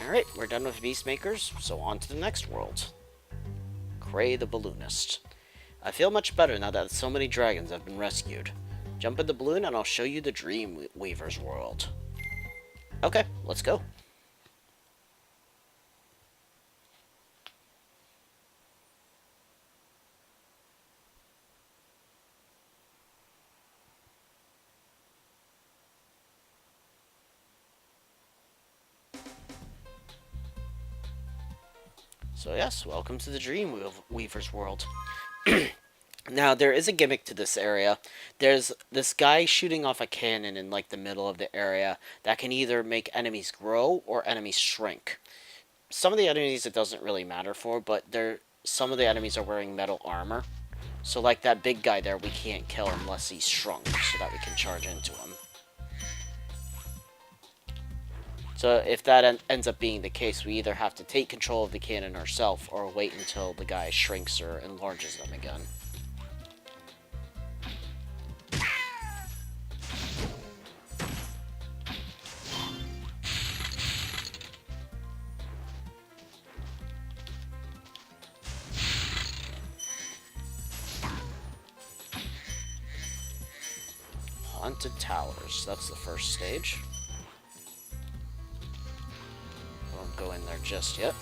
Alright, we're done with Beast Makers, so on to the next world. Cray the Balloonist. I feel much better now that so many dragons have been rescued. Jump in the balloon and I'll show you the Dream Weaver's world. Okay, let's go. So yes, welcome to the Dream Weaver's world. Now, there is a gimmick to this area. There's this guy shooting off a cannon in, like, the middle of the area that can either make enemies grow or enemies shrink. Some of the enemies it doesn't really matter for, but some of the enemies are wearing metal armor. So, like, that big guy there, we can't kill unless he's shrunk, so that we can charge into him. So if that ends up being the case, we either have to take control of the cannon ourselves, or wait until the guy shrinks or enlarges them again. Haunted Towers, that's the first stage. Won't go in there just yet.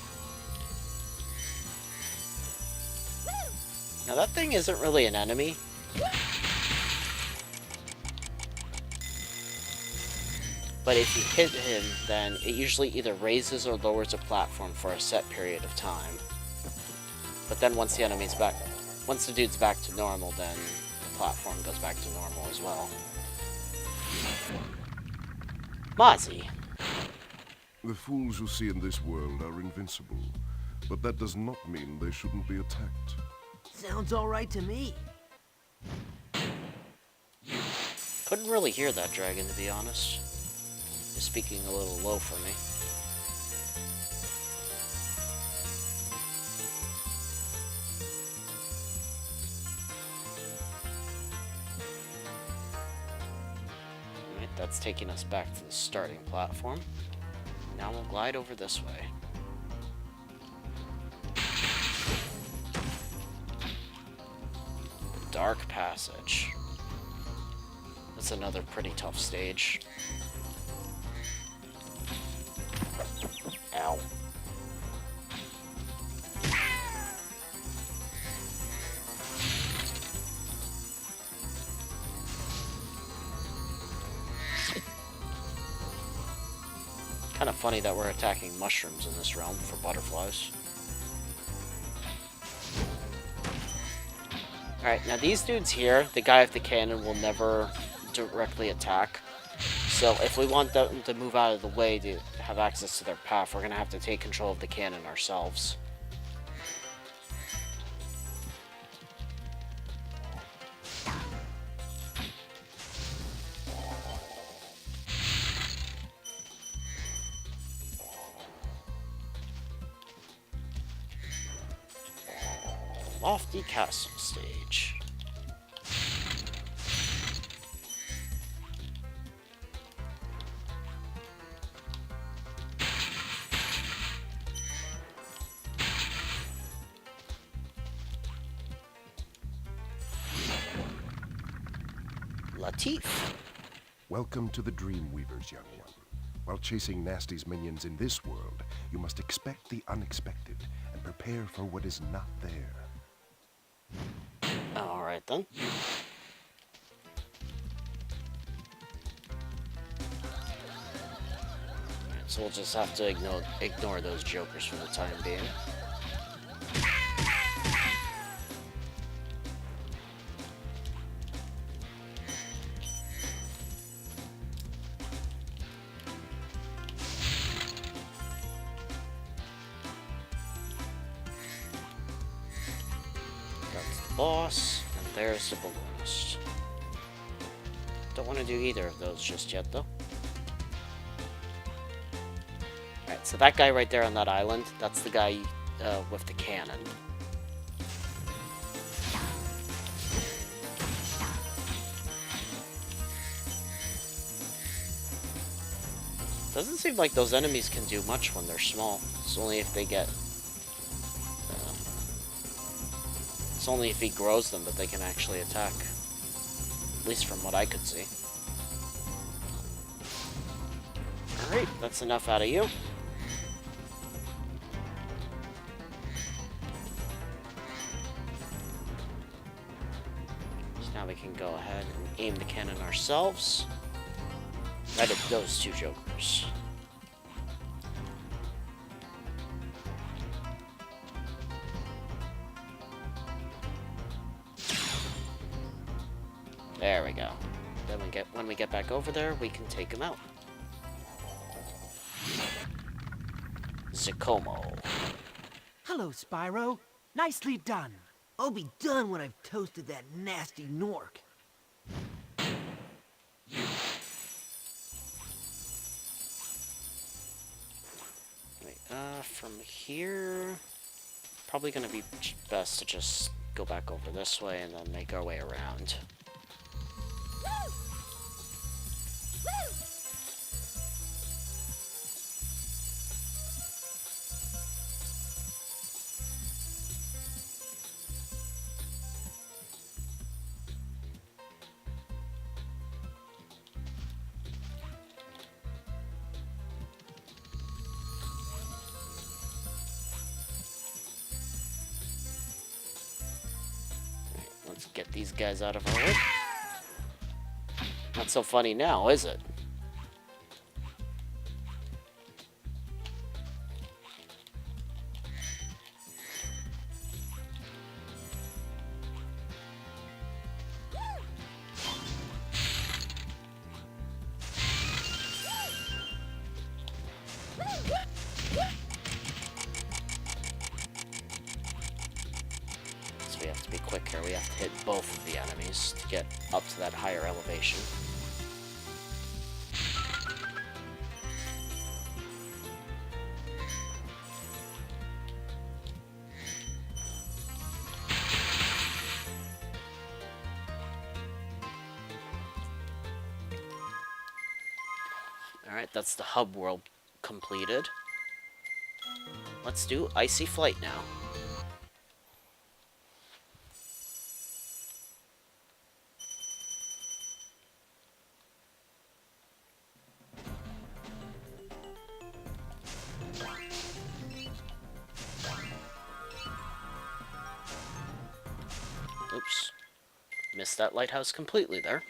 Now that thing isn't really an enemy. But if you hit him, then it usually either raises or lowers a platform for a set period of time. But then once the dude's back to normal, then the platform goes back to normal as well. Mozzie. The fools you see in this world are invincible, but that does not mean they shouldn't be attacked. Sounds alright to me. Couldn't really hear that dragon, to be honest. It's speaking a little low for me. Alright, that's taking us back to the starting platform. Now we'll glide over this way. Dark Passage. That's another pretty tough stage. Ow. Kind of funny that we're attacking mushrooms in this realm for butterflies. Alright, now these dudes here, the guy with the cannon will never directly attack. So if we want them to move out of the way to have access to their path, we're going to have to take control of the cannon ourselves. Lofty Castle stage. Latif. Welcome to the Dreamweavers, young one. While chasing Nasty's minions in this world, you must expect the unexpected and prepare for what is not there. Alright then. Alright, so we'll just have to ignore those jokers for the time being. Boss, and there's the balloonist. Don't want to do either of those just yet, though. Alright, so that guy right there on that island, that's the guy with the cannon. Doesn't seem like those enemies can do much when they're small. It's only if they get... it's only if he grows them that they can actually attack. At least from what I could see. Alright, that's enough out of you. So now we can go ahead and aim the cannon ourselves. Right at those two jokers. There we go. Then when we get back over there, we can take him out. Zacomo. Hello, Spyro. Nicely done. I'll be done when I've toasted that nasty Nork. Wait, from here... probably gonna be best to just go back over this way and then make our way around. Let's get these guys out of our way. Not so funny now, is it? We have to be quick here. We have to hit both of the enemies to get up to that higher elevation. Alright, that's the hub world completed. Let's do Icy Flight now. Oops. Missed that lighthouse completely there.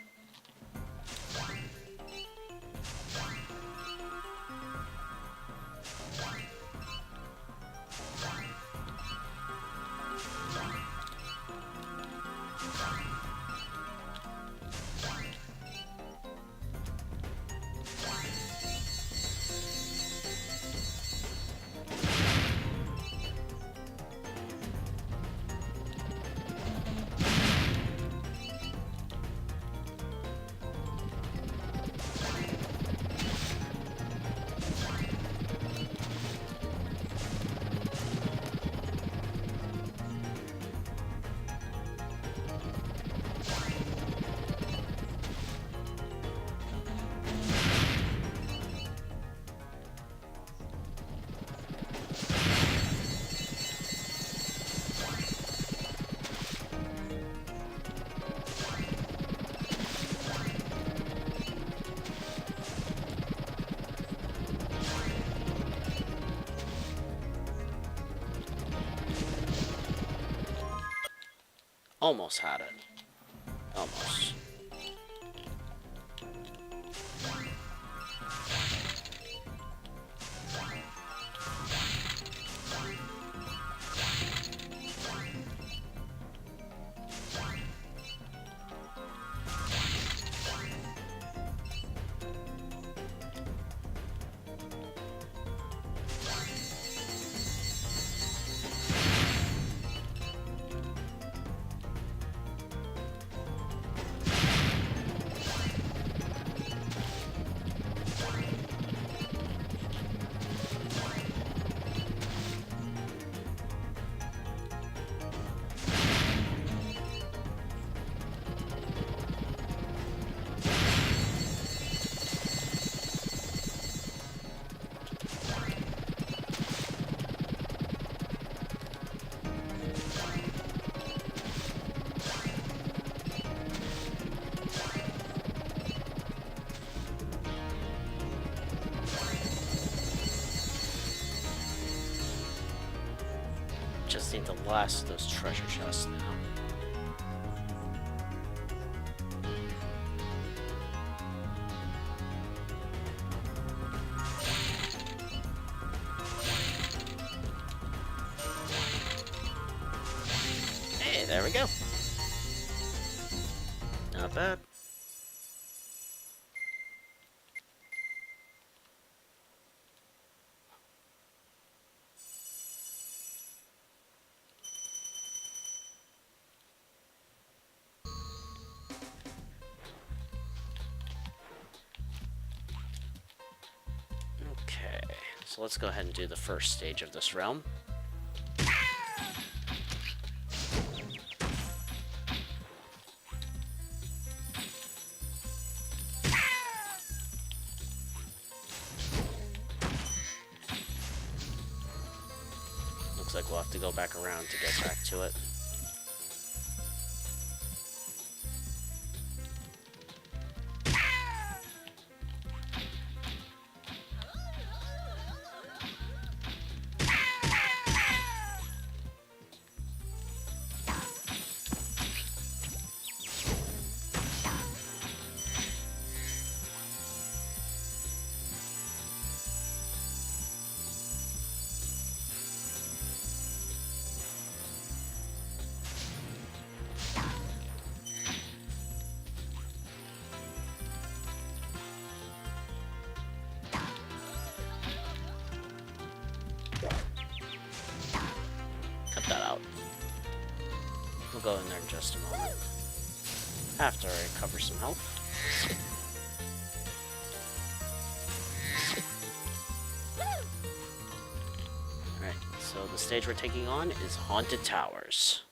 Almost had it. Almost. Just need the last of those treasure chests now. Hey, there we go. Not bad. Okay, so let's go ahead and do the first stage of this realm. Looks like we'll have to go back around to get back to it. Cut that out. We'll go in there in just a moment. After I recover some health. Alright, so the stage we're taking on is Haunted Towers.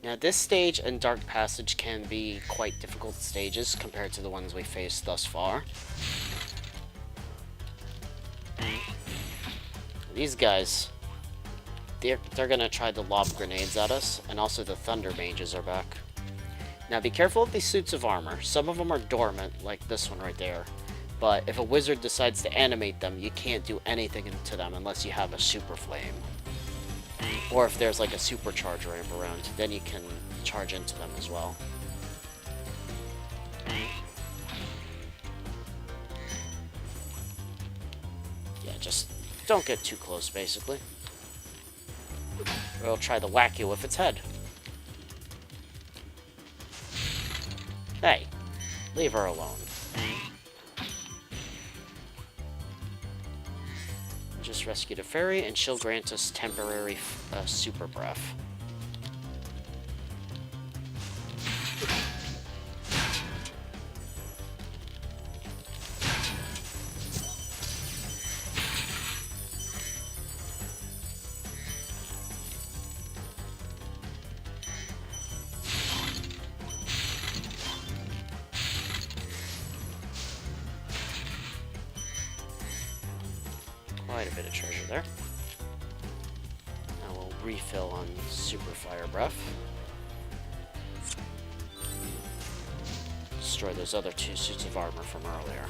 Now this stage and Dark Passage can be quite difficult stages compared to the ones we faced thus far. These guys, they're gonna try to lob grenades at us, and also the Thunder Mages are back. Now be careful of these suits of armor. Some of them are dormant, like this one right there. But if a wizard decides to animate them, you can't do anything to them unless you have a Super Flame. Or if there's like a Supercharge ramp around, then you can charge into them as well. Yeah, just don't get too close, basically. Or it'll try to whack you with its head. Hey, leave her alone. Just rescued a fairy, and she'll grant us temporary super breath. Quite a bit of treasure there. Now we'll refill on Super Fire Breath. Destroy those other two suits of armor from earlier.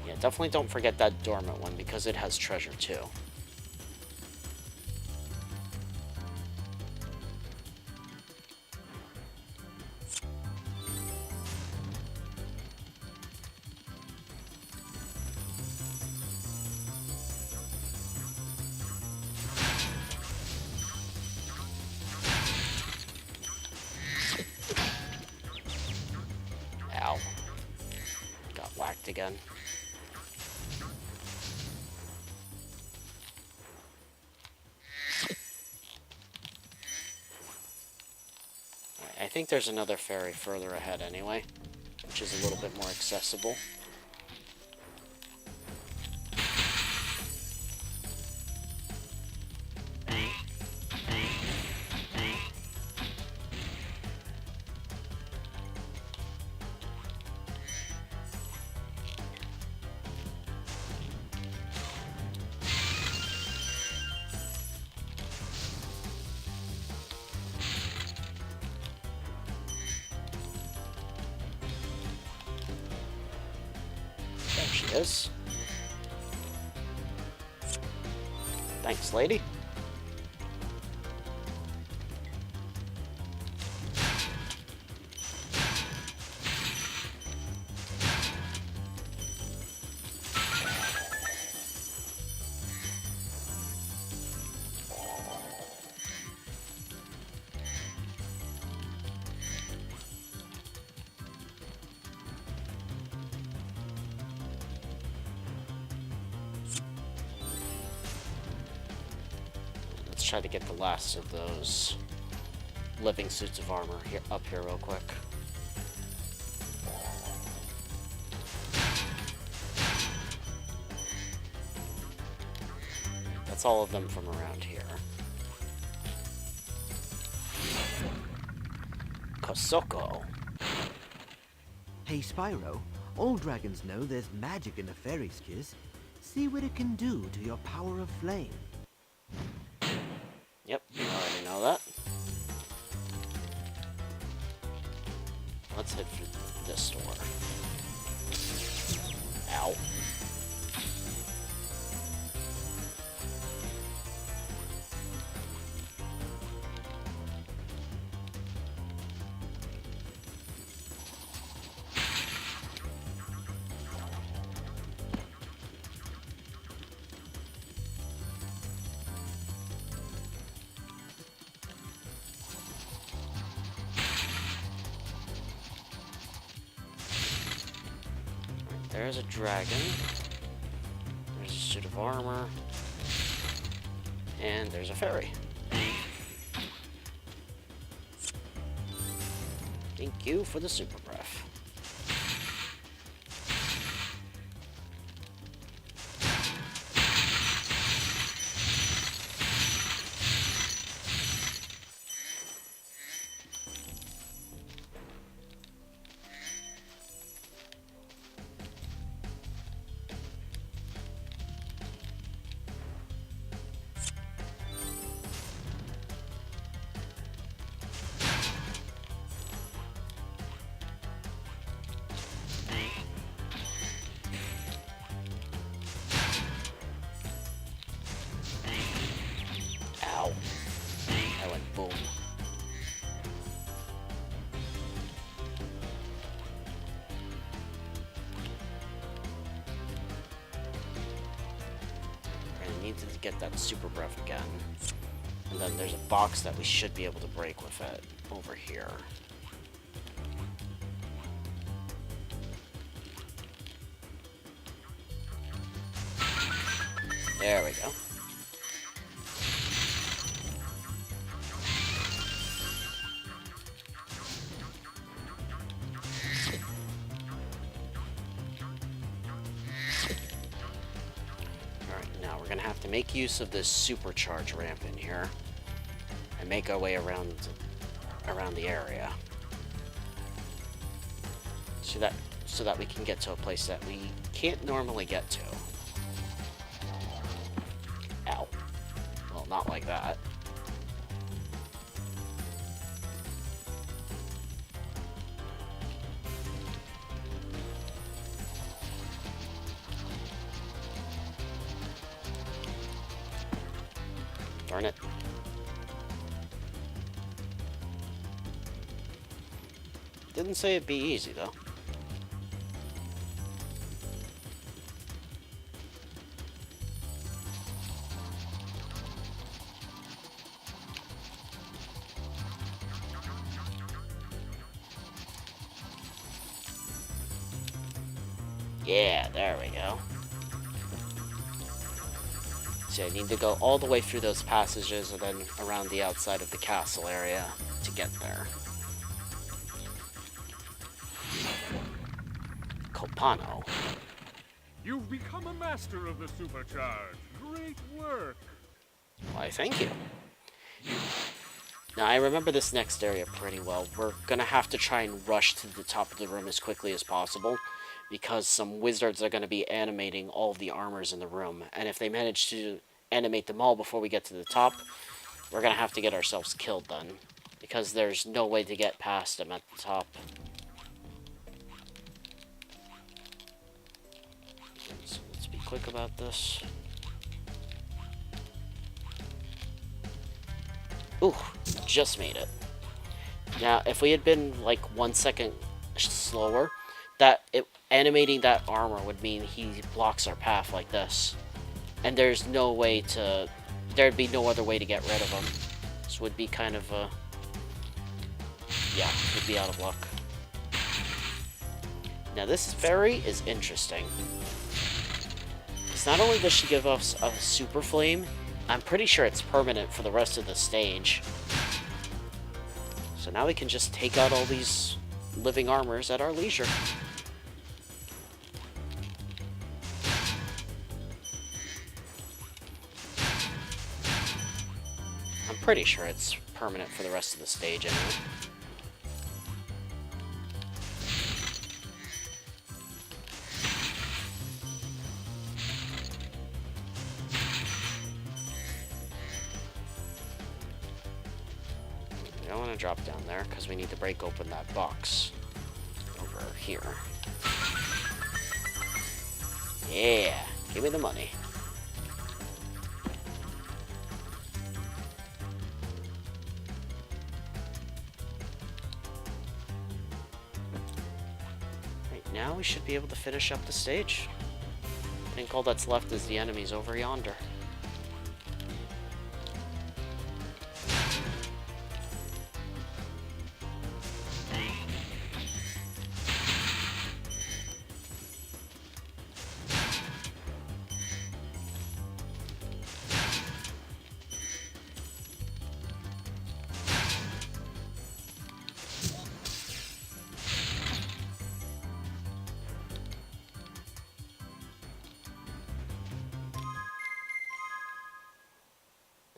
Yeah, definitely don't forget that dormant one because it has treasure too. Ow. Got whacked again. I think there's another ferry further ahead anyway, which is a little bit more accessible. she is. Thanks, lady. Let's try to get the last of those living suits of armor here, up here real quick. That's all of them from around here. Kosoko. Hey, Spyro, all dragons know there's magic in a fairy's kiss. See what it can do to your power of flame. Yep, I already know that. Let's head for this door. Ow. There's a dragon. There's a suit of armor. And there's a fairy. Thank you for the super breath. Ow. I went boom. I need to get that super breath again. And then there's a box that we should be able to break with it over here. There we go. Alright, now we're gonna have to make use of this supercharge ramp in here and make our way around the area. So that we can get to a place that we can't normally get to. Ow. Well, not like that. Darn it. Didn't say it'd be easy, though. Yeah, there we go. So I need to go all the way through those passages and then around the outside of the castle area to get there. Copano. You've become a master of the Supercharge. Great work. Why, thank you. Now, I remember this next area pretty well. We're gonna have to try and rush to the top of the room as quickly as possible, because some wizards are gonna be animating all of the armors in the room. And if they manage to animate them all before we get to the top, we're gonna have to get ourselves killed then, because there's no way to get past them at the top. quick about this. Ooh, just made it. Now, if we had been like 1 second slower, animating that armor would mean he blocks our path like this. And there'd be no other way to get rid of him. This would be kind of yeah, we'd be out of luck. Now this fairy is interesting. Because not only does she give us a super flame, I'm pretty sure it's permanent for the rest of the stage. So now we can just take out all these living armors at our leisure. I'm pretty sure it's permanent for the rest of the stage anyway. We don't want to drop down there because we need to break open that box over here. Yeah, give me the money. Right now we should be able to finish up the stage. I think all that's left is the enemies over yonder.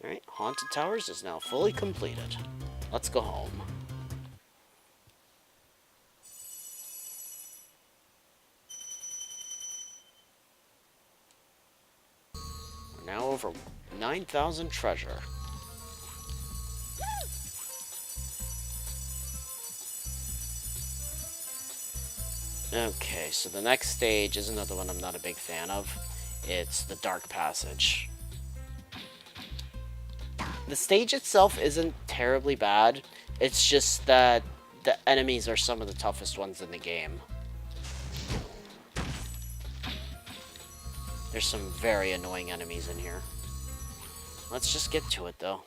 Alright, Haunted Towers is now fully completed. Let's go home. We're now over 9,000 treasure. Okay, so the next stage is another one I'm not a big fan of. It's the Dark Passage. The stage itself isn't terribly bad. It's just that the enemies are some of the toughest ones in the game. There's some very annoying enemies in here. Let's just get to it, though.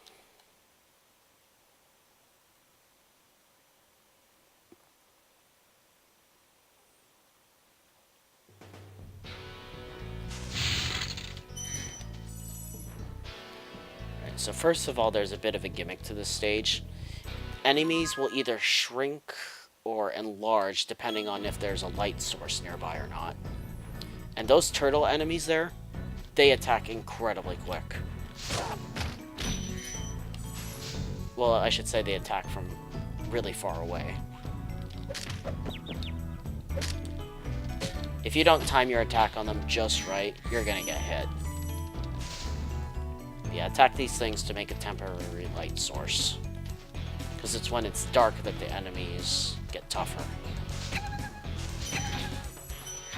So first of all, there's a bit of a gimmick to this stage. Enemies will either shrink or enlarge depending on if there's a light source nearby or not. And those turtle enemies there, they attack incredibly quick. Well, I should say they attack from really far away. If you don't time your attack on them just right, you're gonna get hit. Yeah, attack these things to make a temporary light source. Because it's when it's dark that the enemies get tougher.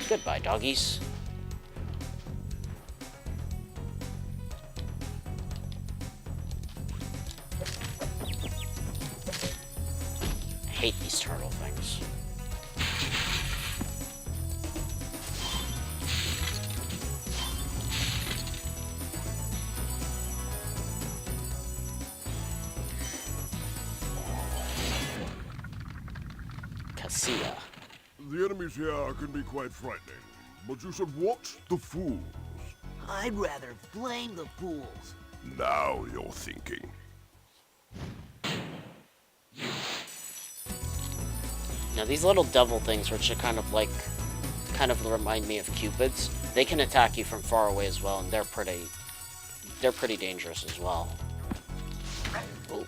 Goodbye, doggies. I hate these turtle things. The enemies here can be quite frightening, but you should watch the fools. I'd rather flame the fools. Now you're thinking. Now these little devil things, which are kind of remind me of cupids, they can attack you from far away as well, and they're pretty dangerous as well. Ooh.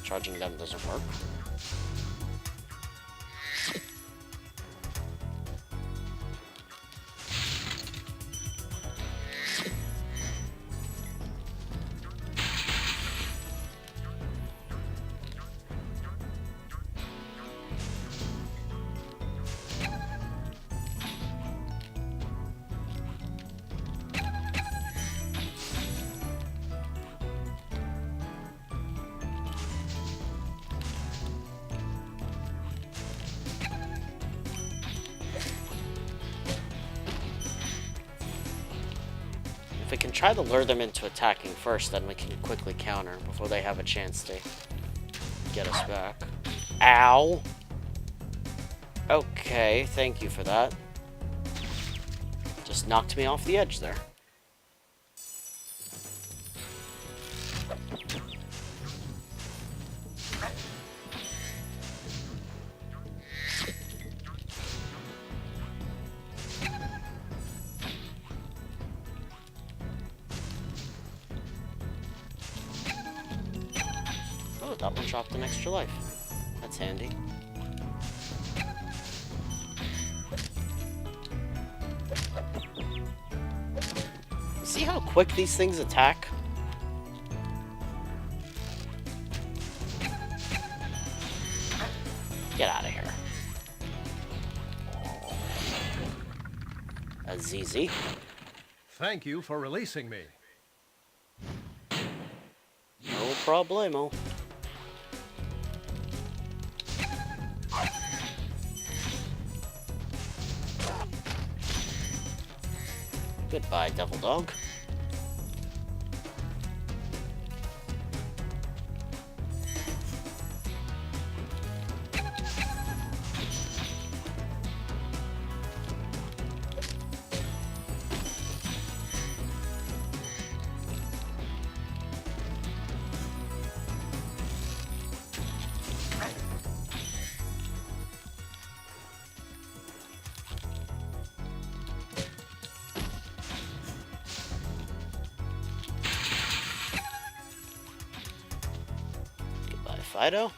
Charging them doesn't work. we can try to lure them into attacking first, then we can quickly counter before they have a chance to get us back. Ow! Okay, thank you for that. Just knocked me off the edge there. Oh, that one dropped an extra life. That's handy. See how quick these things attack? Get out of here. Azizi. Thank you for releasing me. No problemo. Goodbye, devil dog. Goodbye, Fido.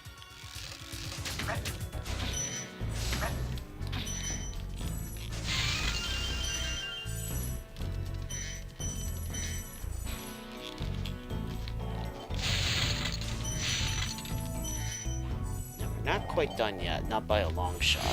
No, we're not quite done yet, not by a long shot.